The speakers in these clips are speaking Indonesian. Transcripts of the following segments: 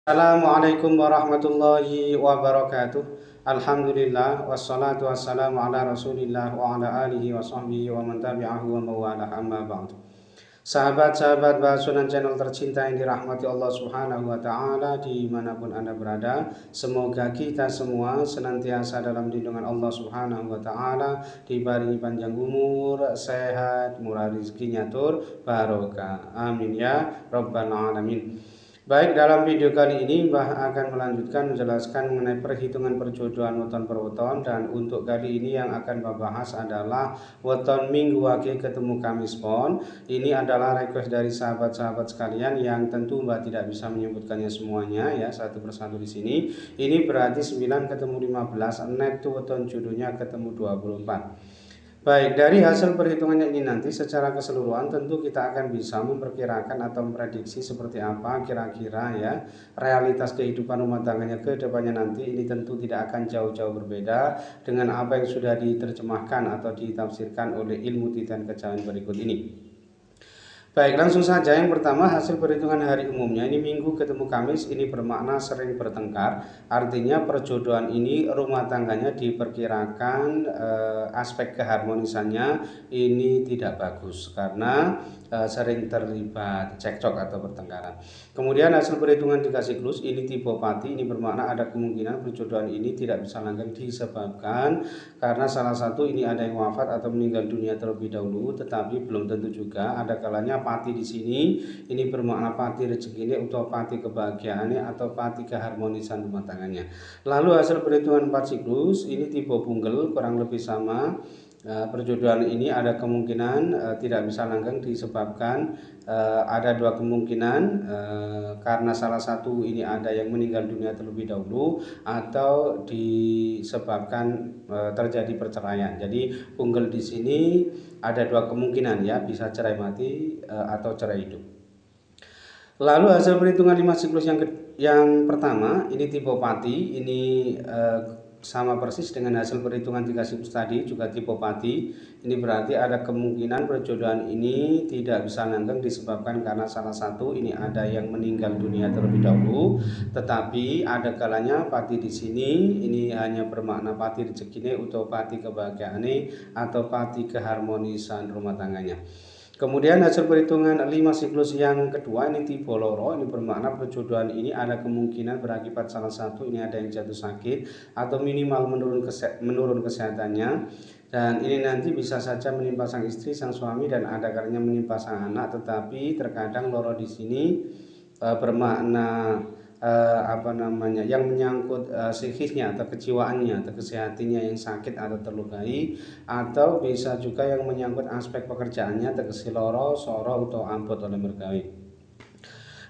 Assalamualaikum warahmatullahi wabarakatuh. Alhamdulillah wassalatu wassalamu ala Rasulillah wa ala alihi wa sahbihi wa man tabi'ahu wa mawala amma ba'd. Sahabat-sahabat Basunan channel tercinta yang dirahmati Allah Subhanahu wa taala dimanapun Anda berada, semoga kita semua senantiasa dalam lindungan Allah Subhanahu wa taala, dibaringi panjang umur, sehat, murah rezekinya tur barokah. Amin ya rabbal alamin. Baik, dalam video kali ini Mbah akan melanjutkan menjelaskan mengenai perhitungan perjodohan weton per weton, dan untuk kali ini yang akan Mbah bahas adalah weton minggu wage ketemu Kamis pon. Ini adalah request dari sahabat-sahabat sekalian yang tentu Mbah tidak bisa menyebutkannya semuanya ya satu persatu di sini. Ini berarti 9 ketemu 15, net to weton jodohnya ketemu 24. Baik, dari hasil perhitungannya ini nanti secara keseluruhan tentu kita akan bisa memperkirakan atau memprediksi seperti apa kira-kira ya realitas kehidupan rumah tangganya ke depannya nanti. Ini tentu tidak akan jauh-jauh berbeda dengan apa yang sudah diterjemahkan atau ditafsirkan oleh ilmu titian kejawen berikut ini. Baik, langsung saja. Yang pertama, hasil perhitungan hari umumnya ini Minggu ketemu Kamis, ini bermakna sering bertengkar. Artinya perjodohan ini rumah tangganya diperkirakan aspek keharmonisannya ini tidak bagus karena sering terlibat cekcok atau pertengkaran. Kemudian hasil perhitungan dikasih clues, ini tipe pati, ini bermakna ada kemungkinan perjodohan ini tidak bisa langgeng disebabkan karena salah satu ini ada yang wafat atau meninggal dunia terlebih dahulu, tetapi belum tentu juga. Ada kalanya pati di sini ini bermakna pati rezeki atau pati kebahagiaannya atau pati keharmonisan rumah tangganya. Lalu hasil perhitungan 4 siklus ini tipe bunggel, kurang lebih sama. Perjodohan ini ada kemungkinan tidak bisa langgeng disebabkan ada dua kemungkinan, karena salah satu ini ada yang meninggal dunia terlebih dahulu atau disebabkan terjadi perceraian. Jadi punggel di sini ada dua kemungkinan ya, bisa cerai mati atau cerai hidup. Lalu hasil perhitungan 5 siklus yang pertama ini tipe pati, ini sama persis dengan hasil perhitungan 3 siklus tadi, juga tipe pati. Ini berarti ada kemungkinan perjodohan ini tidak bisa langgeng disebabkan karena salah satu ini ada yang meninggal dunia terlebih dahulu, tetapi ada kalanya pati di sini ini hanya bermakna pati rezeki atau pati kebahagiaan atau pati keharmonisan rumah tangganya. Kemudian hasil perhitungan 5 siklus yang kedua ini tipe loro, ini bermakna perjodohan ini ada kemungkinan berakibat salah satu ini ada yang jatuh sakit atau minimal menurun kesehatannya, dan ini nanti bisa saja menimpa sang istri, sang suami, dan ada kalanya menimpa sang anak. Tetapi terkadang loro di sini bermakna yang menyangkut psikisnya atau kejiwaannya atau kesehatannya yang sakit atau terlukai, atau bisa juga yang menyangkut aspek pekerjaannya tegesi loro, soro, atau amput oleh mergawe.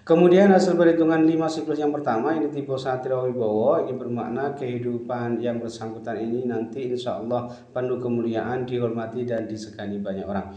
Kemudian hasil perhitungan 5 siklus yang pertama ini tipe Satria Wibowo, ini bermakna kehidupan yang bersangkutan ini nanti insya Allah penuh kemuliaan, dihormati dan disegani banyak orang.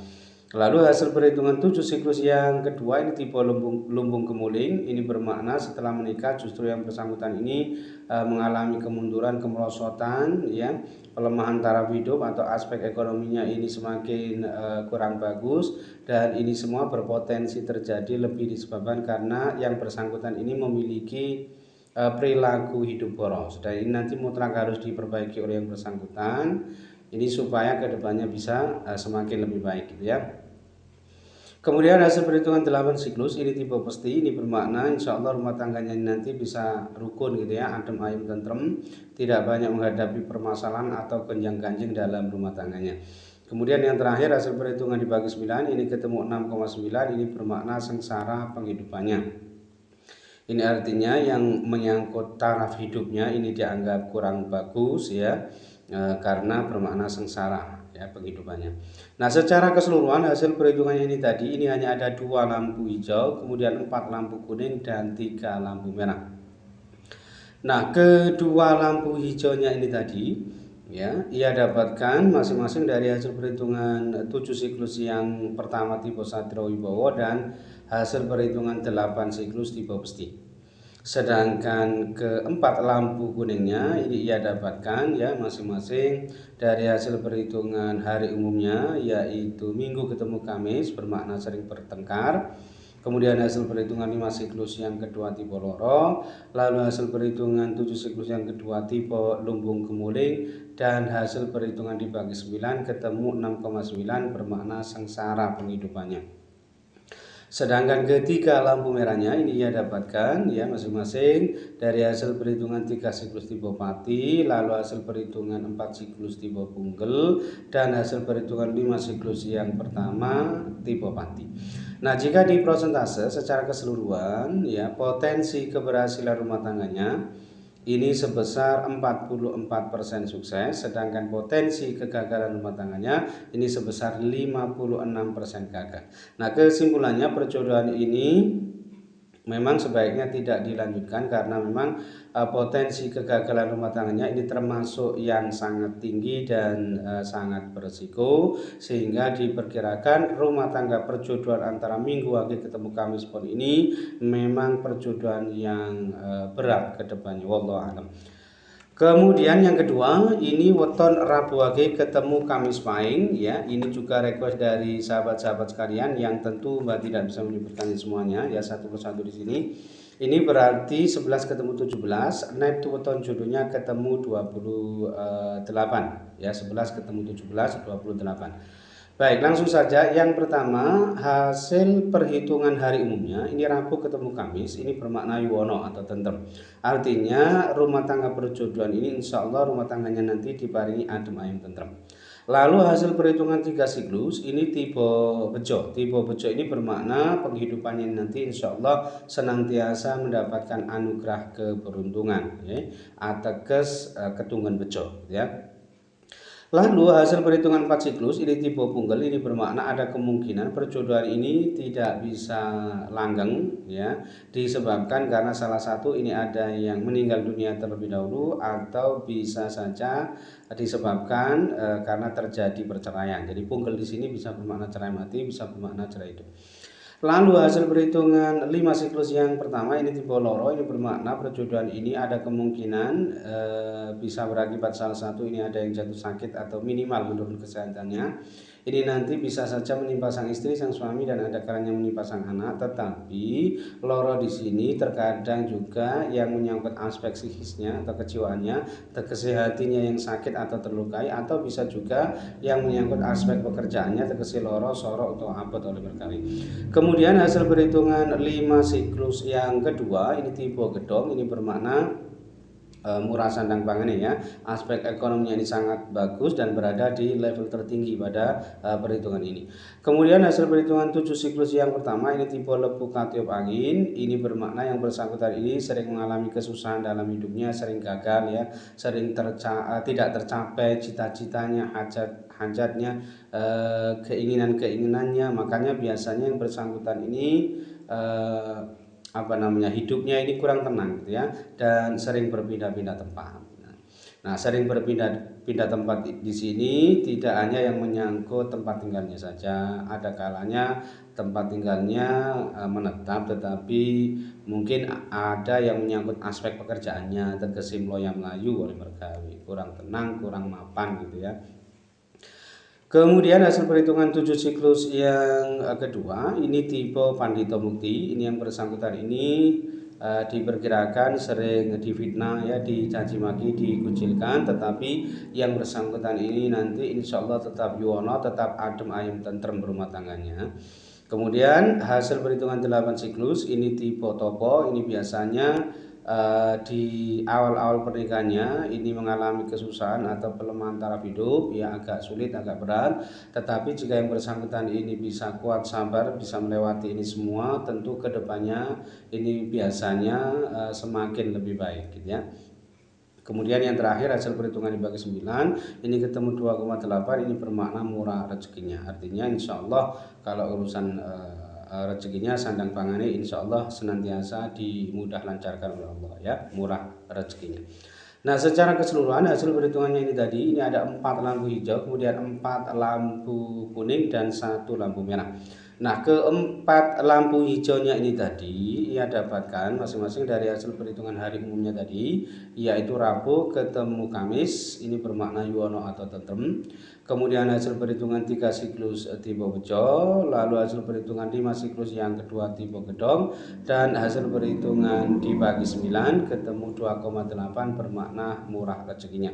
Lalu hasil perhitungan 7 siklus yang kedua ini tipe lumbung kemuling, ini bermakna setelah menikah justru yang bersangkutan ini mengalami kemunduran, kemerosotan ya, pelemahan taraf hidup atau aspek ekonominya ini semakin kurang bagus, dan ini semua berpotensi terjadi lebih disebabkan karena yang bersangkutan ini memiliki perilaku hidup boros, dan ini nanti mutlak harus diperbaiki oleh yang bersangkutan ini supaya kedepannya bisa semakin lebih baik gitu ya. Kemudian hasil perhitungan 8 siklus ini tipe pesti, ini bermakna insya Allah rumah tangganya nanti bisa rukun gitu ya, adem ayem tentrem, tidak banyak menghadapi permasalahan atau gonjang-ganjing dalam rumah tangganya. Kemudian yang terakhir hasil perhitungan dibagi 9 ini ketemu 6,9, ini bermakna sengsara penghidupannya. Ini artinya yang menyangkut taraf hidupnya ini dianggap kurang bagus ya, karena bermakna sengsara ya penghidupannya. Nah, secara keseluruhan hasil perhitungannya ini tadi ini hanya ada 2 lampu hijau, kemudian 4 lampu kuning dan 3 lampu merah. Nah, kedua lampu hijaunya ini tadi ya ia dapatkan masing-masing dari hasil perhitungan 7 siklus yang pertama tipe Satria Wibowo dan hasil perhitungan 8 siklus tipe Pesti. Sedangkan keempat lampu kuningnya ini ia dapatkan ya masing-masing dari hasil perhitungan hari umumnya, yaitu Minggu ketemu Kamis bermakna sering bertengkar. Kemudian hasil perhitungan 5 siklus yang kedua tipe loro, lalu hasil perhitungan 7 siklus yang kedua tipe lumbung gemuling, dan hasil perhitungan dibagi 9 ketemu 6,9 bermakna sengsara penghidupannya. Sedangkan ketiga lampu merahnya ini ia dapatkan ya masing-masing dari hasil perhitungan 3 siklus tipe pati, lalu hasil perhitungan 4 siklus tipe punggel, dan hasil perhitungan 5 siklus yang pertama tipe pati. Nah, jika di prosentase secara keseluruhan ya potensi keberhasilan rumah tangganya ini sebesar 44% sukses, sedangkan potensi kegagalan rumah tangganya ini sebesar 56% gagal. Nah, kesimpulannya perjodohan ini memang sebaiknya tidak dilanjutkan karena memang potensi kegagalan rumah tangganya ini termasuk yang sangat tinggi dan sangat berisiko, sehingga diperkirakan rumah tangga perjodohan antara Minggu Wage ketemu Kamis Pon ini memang perjodohan yang berat ke depannya. Wallahu a'lam. Kemudian yang kedua, ini weton Rabu Wage ketemu Kamis Pahing ya. Ini juga request dari sahabat-sahabat sekalian yang tentu Mbak tidak bisa menyebutkan semuanya ya satu persatu di sini. Ini berarti 11 ketemu 17, night to weton jodohnya ketemu 28 ya, 11 ketemu 17 28. Baik, langsung saja. Yang pertama, hasil perhitungan hari umumnya ini Rabu ketemu Kamis, ini bermakna yuwono atau tentrem. Artinya rumah tangga perjodohan ini insya Allah rumah tangganya nanti diparingi adem ayem tentrem. Lalu hasil perhitungan 3 siklus ini tipe bejo. Tipe bejo ini bermakna penghidupannya nanti insya Allah senantiasa mendapatkan anugerah keberuntungan ya, ateges ketunggan bejo ya. Lalu hasil perhitungan 4 siklus ini tipe punggel, ini bermakna ada kemungkinan perjodohan ini tidak bisa langgeng ya, disebabkan karena salah satu ini ada yang meninggal dunia terlebih dahulu, atau bisa saja disebabkan karena terjadi perceraian. Jadi punggel di sini bisa bermakna cerai mati, bisa bermakna cerai hidup. Lalu hasil perhitungan 5 siklus yang pertama ini tipe loro, ini bermakna perjodohan ini ada kemungkinan bisa berakibat salah satu ini ada yang jatuh sakit atau minimal menurun kesehatannya. Ini nanti bisa saja menimpa sang istri, sang suami, dan ada kalanya menimpa sang anak. Tetapi loro di sini terkadang juga yang menyangkut aspek psikisnya atau kejiwaannya, kesehatinya yang sakit atau terlukai, atau bisa juga yang menyangkut aspek pekerjaannya, tegese loro, sorok, atau abot oleh berkali. Kemudian hasil perhitungan 5 siklus yang kedua ini tipe gedong, ini bermakna murah sandang pangan ya, aspek ekonominya ini sangat bagus dan berada di level tertinggi pada perhitungan ini. Kemudian hasil perhitungan 7 siklus yang pertama ini tipe lebu katiup angin, ini bermakna yang bersangkutan ini sering mengalami kesusahan dalam hidupnya, sering gagal ya, sering tidak tercapai cita-citanya, hajatnya, keinginannya. Makanya biasanya yang bersangkutan ini hidupnya ini kurang tenang gitu ya, dan sering berpindah-pindah tempat. Nah, sering berpindah tempat di sini tidak hanya yang menyangkut tempat tinggalnya saja, ada kalanya tempat tinggalnya menetap, tetapi mungkin ada yang menyangkut aspek pekerjaannya, tegese mloya mlayu oleh mergawe, kurang tenang, kurang mapan gitu ya. Kemudian hasil perhitungan 7 siklus yang kedua ini tipe Pandito Mukti, ini yang bersangkutan ini diperkirakan sering difitnah ya, dicaci maki, dikucilkan, tetapi yang bersangkutan ini nanti insya Allah tetap yuwono, tetap adem ayem tentrem berumah tangganya. Kemudian hasil perhitungan 8 siklus ini tipe Topo, ini biasanya di awal-awal pernikahannya ini mengalami kesusahan atau pelemahan taraf hidup ya, agak sulit, agak berat, tetapi jika yang bersangkutan ini bisa kuat sabar, bisa melewati ini semua, tentu kedepannya ini biasanya semakin lebih baik gitu ya. Kemudian yang terakhir hasil perhitungan dibagi 9 ini ketemu 2,8, ini bermakna murah rezekinya, artinya insya Allah kalau urusan rezekinya sandang pangannya insya Allah senantiasa dimudah lancarkan oleh Allah ya, murah rezekinya. Nah, secara keseluruhan hasil perhitungannya ini tadi ini ada 4 lampu hijau, kemudian 4 lampu kuning, dan 1 lampu merah. Nah, keempat lampu hijaunya ini tadi ia dapatkan masing-masing dari hasil perhitungan hari umumnya tadi, yaitu Rabu ketemu Kamis, ini bermakna yuwono atau tentrem. Kemudian hasil perhitungan 3 siklus tipe bejo, lalu hasil perhitungan 5 siklus yang kedua tipe gedong, dan hasil perhitungan di pagi 9 ketemu 2,8 bermakna murah rezekinya.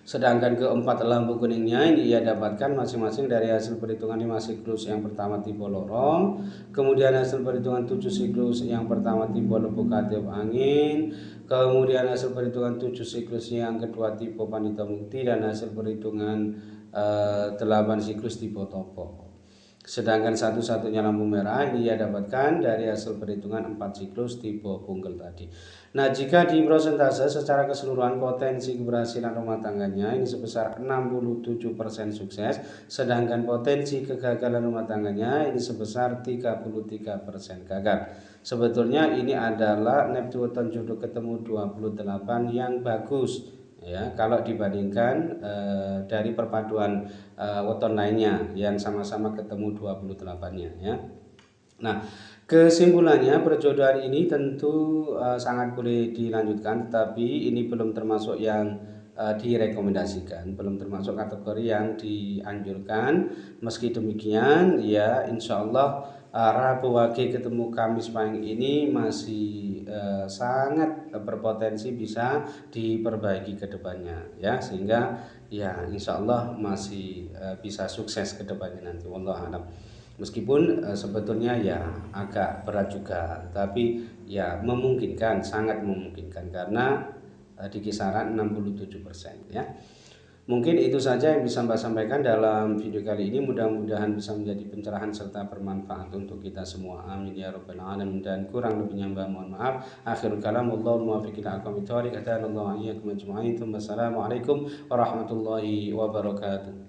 Sedangkan keempat lampu kuningnya ini ia dapatkan masing-masing dari hasil perhitungan 5 siklus yang pertama tipe lorong, kemudian hasil perhitungan 7 siklus yang pertama tipe lembuga tiup angin, kemudian hasil perhitungan 7 siklus yang kedua tipe panita mukti, dan hasil perhitungan 8 siklus tipe topo. Sedangkan satu-satunya lampu merah ini ia dapatkan dari hasil perhitungan 4 siklus tipe punggel tadi. Nah, jika di prosentase secara keseluruhan potensi keberhasilan rumah tangganya ini sebesar 67% sukses, sedangkan potensi kegagalan rumah tangganya ini sebesar 33% gagal. Sebetulnya ini adalah Neptune jodoh ketemu 28 yang bagus. Ya, kalau dibandingkan dari perpaduan weton lainnya yang sama-sama ketemu 28-nya ya. Nah, kesimpulannya perjodohan ini tentu sangat boleh dilanjutkan, tetapi ini belum termasuk yang direkomendasikan, belum termasuk kategori yang dianjurkan. Meski demikian, ya insya Allah Rabu Wage ketemu Kamis Pahing ini masih sangat berpotensi bisa diperbaiki ke depannya, ya sehingga ya insya Allah masih bisa sukses ke depannya nanti. Wallahu a'lam. Meskipun sebetulnya ya agak berat juga, tapi ya memungkinkan, sangat memungkinkan karena di kisaran 67% ya. Mungkin itu saja yang bisa Mbak sampaikan dalam video kali ini. Mudah-mudahan bisa menjadi pencerahan serta bermanfaat untuk kita semua. Amin ya rabbal alamin. Dan kurang lebihnya Mbak mohon maaf. Akhirul kalam wallahu muwaffiq ila aqwamit thoriq. Assalamualaikum warahmatullahi wabarakatuh.